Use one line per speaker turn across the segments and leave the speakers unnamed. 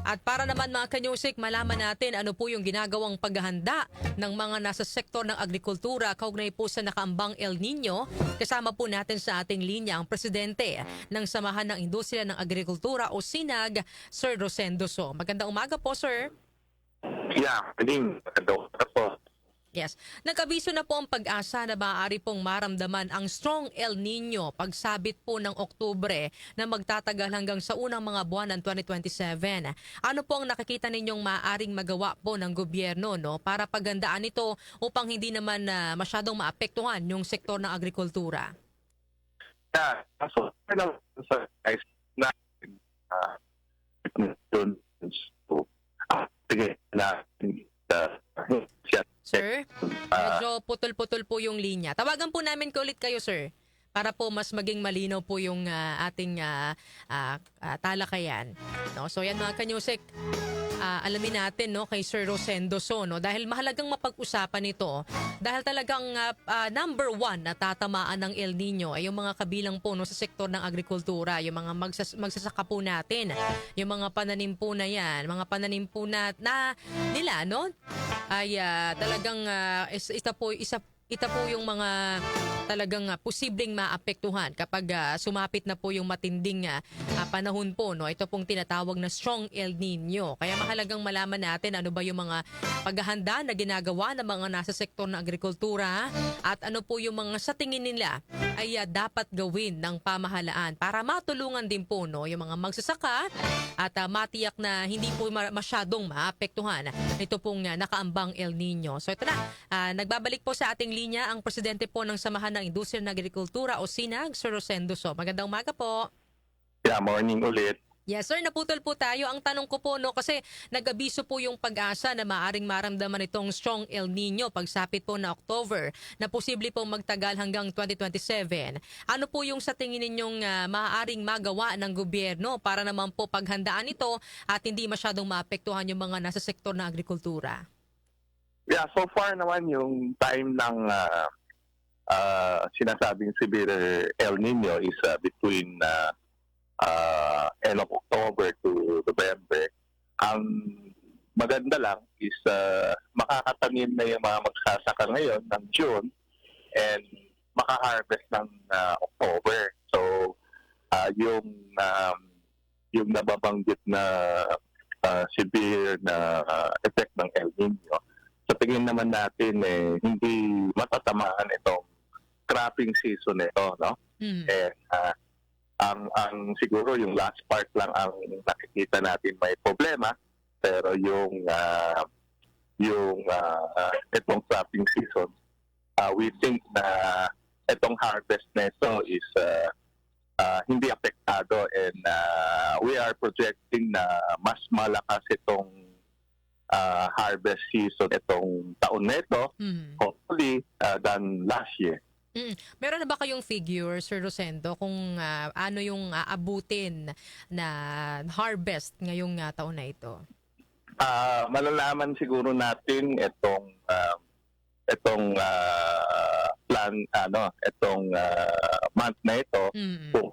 At para naman mga kanyusik, malaman natin ano po yung ginagawang paghahanda ng mga nasa sektor ng agrikultura kaugnay po sa nakaambang El Nino. Kasama po natin sa ating linya ang presidente ng Samahan ng Industriya ng Agrikultura o SINAG, Sir Rosendo So. Magandang umaga po, sir.
Yeah, Doktor po.
Yes. Nag-abiso na po ang Pag-asa na maaari pong maramdaman ang strong El Nino pagsabit po ng Oktubre na magtatagal hanggang sa unang mga buwan ng 2027. Ano po ang nakikita ninyong maaaring magawa po ng gobyerno para pagandaan ito upang hindi naman masyadong maapektuhan yung sektor ng agrikultura?
Yeah, so sa guys na doon so sige na siya.
Sir, medyo putol-putol po yung linya. Tawagan po namin ko ulit kayo, sir, para po mas maging malinaw po yung ating talakayan. No? So yan mga kanyusik, alamin natin kay Sir Rosendo So, dahil mahalagang mapag-usapan ito dahil talagang number one na tatamaan ng El Nino ay yung mga kabilang po sa sektor ng agrikultura, yung mga magsasaka po natin, yung mga pananim po na yan, mga pananim po na nila ay talagang ito po yung mga talagang posibleng maapektuhan kapag sumapit na po yung matinding panahon po. Ito pong tinatawag na strong El Nino. Kaya mahalagang malaman natin ano ba yung mga paghahanda na ginagawa ng mga nasa sektor ng agrikultura at ano po yung mga sa tingin nila ay dapat gawin ng pamahalaan para matulungan din po yung mga magsasaka at matiyak na hindi po masyadong maapektuhan ito pong nakaambang El Nino. So ito na, nagbabalik po sa ating linya ang presidente po ng Samahan ng Industriya ng Agrikultura o SINAG, Sir Rosendo So. Magandang umaga po.
Yeah, morning ulit.
Yes, sir. Naputol po tayo. Ang tanong ko po, kasi nag-abiso po yung Pag-asa na maaring maramdaman itong strong El Nino pagsapit po na October na posible pong magtagal hanggang 2027. Ano po yung sa tingin ninyong maaaring magawa ng gobyerno para naman po paghandaan ito at hindi masyadong maapektuhan yung mga nasa sektor ng agrikultura?
Yeah, so far naman yung time ng sinasabing severe El Nino is between end of October to November. Ang maganda lang is makakatanim na yung mga magsasaka ngayon ng June and makaharvest ng October. So yung nababanggit na severe na effect ng El Nino, sa tingin naman natin hindi matatamaan itong cropping season nito, no? Ang siguro yung last part lang ang nakikita natin may problema, pero yung itong cropping season, we think na itong harvest nito is hindi apektado and we are projecting na mas malakas itong harvest season itong taon nito, hopefully than last year.
Meron na ba kayong figure, Sir Rosendo, kung ano yung aabutin na harvest ngayong taon na ito?
Malalaman siguro natin itong month na ito kung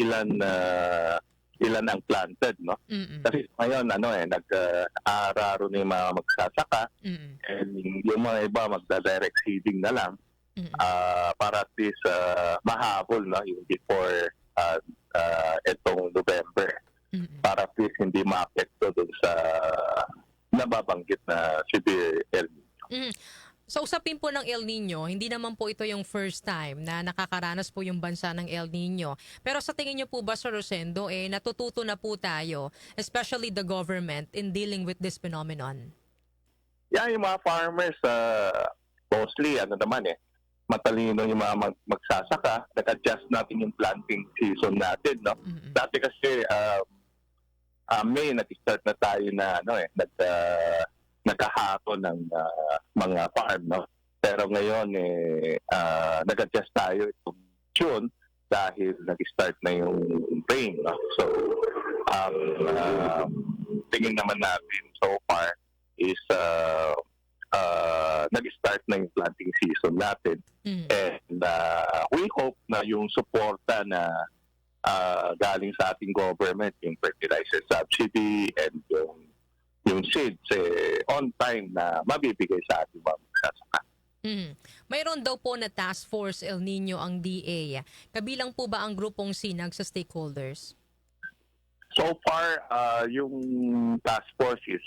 ilan ang planted, no? Kasi ngayon nag-aararo na yung mga magsasaka and yung mga iba magda-direct seeding na lang. Para at least mahabol yung before itong November, para at least hindi maapekto dun sa nababanggit na severe El Nino.
Sa usapin po ng El Nino, hindi naman po ito yung first time na nakakaranas po yung bansa ng El Nino. Pero sa tingin niyo po ba, Sir Rosendo, natututo na po tayo, especially the government, in dealing with this phenomenon?
Yeah, yung mga farmers, mostly, matalino yung mga magsasaka, nag-adjust natin yung planting season natin, no? Dati kasi May nag-start na tayo na nagkahapon ng mga farm, no? Pero ngayon nag-adjust tayo itong June dahil nag-start na yung rain, no? So tingin naman natin so far is nag-start na yung planting season natin. And we hope na yung suporta na galing sa ating government, yung fertilizer subsidy and yung seeds on time na mabibigay sa ating mga magsasaka.
Mayroon daw po na task force El Nino ang DA. Kabilang po ba ang grupong sinag sa stakeholders?
So far, yung task force is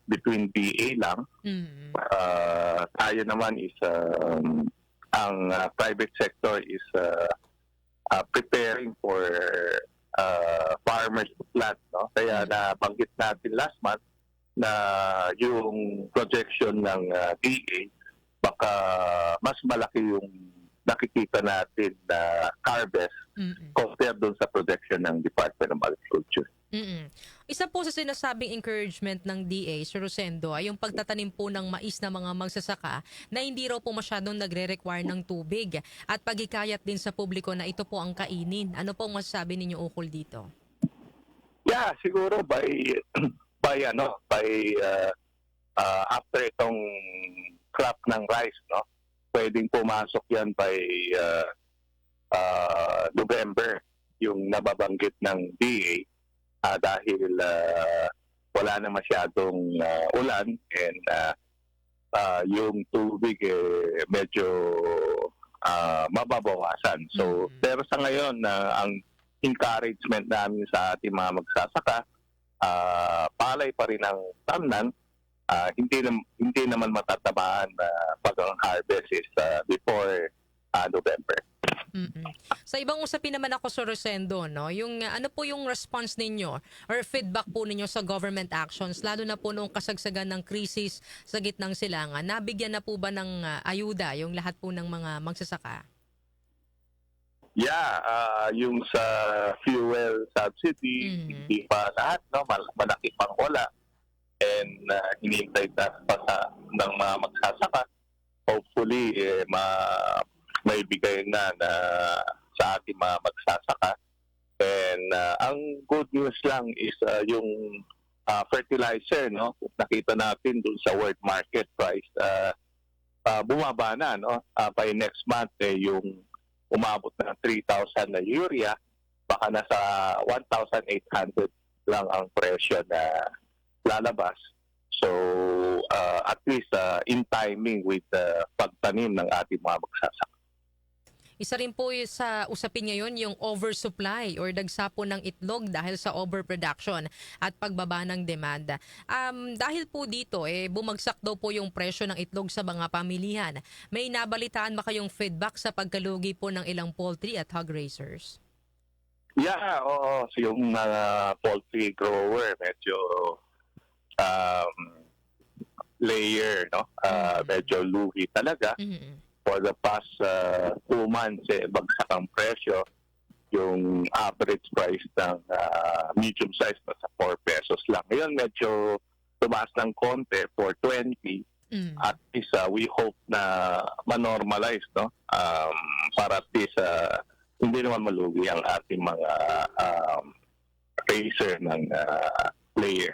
between DA lang. Tayo naman is, ang private sector is preparing for farmers to plant. No? Kaya nabanggit natin last month na yung projection ng DA, baka mas malaki yung nakikita natin na harvest compared doon sa projection ng Department of Agriculture.
Isa po sa sinasabing encouragement ng DA, Sir Rosendo, ay yung pagtatanim po ng mais na mga magsasaka na hindi raw po masyadong nagre-require ng tubig at pagikayat din sa publiko na ito po ang kainin. Ano po ang masasabi ninyo ukol dito?
Yeah, siguro by after itong crop ng rice, no, pwedeng pumasok yan by November, yung nababanggit ng DA, dahil wala na masyadong ulan and yung tubig medyo mababawasan. So, pero sa ngayon, ang encouragement namin sa ating mga magsasaka, palay pa rin ang tamnan, hindi naman matatamaan pag ang harvest is before November.
Sa ibang usapin naman ako, Sir Rosendo, no? Yung ano po yung response ninyo or feedback po ninyo sa government actions, lalo na po noong kasagsagan ng krisis sa gitnang silangan, nabigyan na po ba ng ayuda yung lahat po ng mga magsasaka?
Yeah, yung sa fuel subsidy, hindi pa lahat, no? Malaki pang wala. And hinihintay na pa ng mga magsasaka. Hopefully, may bigay na sa ating mga magsasaka. And ang good news lang is yung fertilizer, no? Nakita natin dun sa world market price, bumaba na, no? By next month, yung umabot na 3,000 na urea, baka nasa 1,800 lang ang presyo na lalabas. So, at least in timing with pagtanim ng ating mga magsasaka.
Isa rin po sa usapin ngayon yung oversupply or dagsa po ng itlog dahil sa overproduction at pagbaba ng demand. Dahil po dito, bumagsak daw po yung presyo ng itlog sa mga pamilihan. May nabalitaan ba kayong feedback sa pagkalugi po ng ilang poultry at hog raisers?
Yeah, oo. So yung poultry grower, medyo layer, no? Medyo lugi talaga. For the past 2 months, bagsak ang presyo. Yung average price ng medium size na sa 4 pesos lang. Ngayon, medyo tumaas ng konti for 20. At least we hope na ma-normalize, no? Para at least hindi naman malugi ang ating mga raiser ng layer.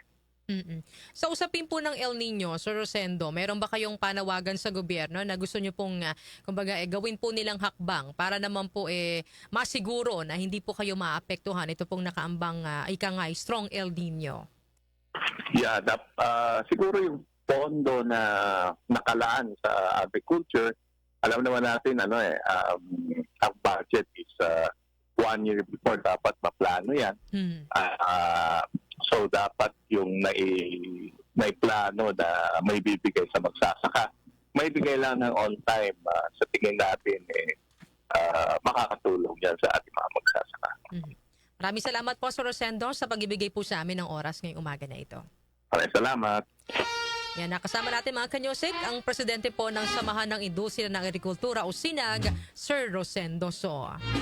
Sa usapin po ng El Nino, Sir Rosendo, meron ba kayong panawagan sa gobyerno na gusto nyo pong kumbaga, gawin po nilang hakbang para naman po masiguro na hindi po kayo maapektuhan ito pong nakaambang strong El Nino?
Yeah, siguro yung pondo na nakalaan sa agriculture, alam naman natin ang budget is 1 year before dapat maplano yan. So dapat yung naiplano na may bibigay sa magsasaka, may bigay lang ng on time. Sa tingin natin makakatulong yan sa ating mga magsasaka.
Maraming salamat po, Sir Rosendo, sa pag-ibigay po sa amin ng oras ngayong umaga na ito.
Maraming salamat.
Yan, nakasama natin mga kanyosek, ang presidente po ng Samahan ng Industriya ng Agrikultura o SINAG, Sir Rosendo So.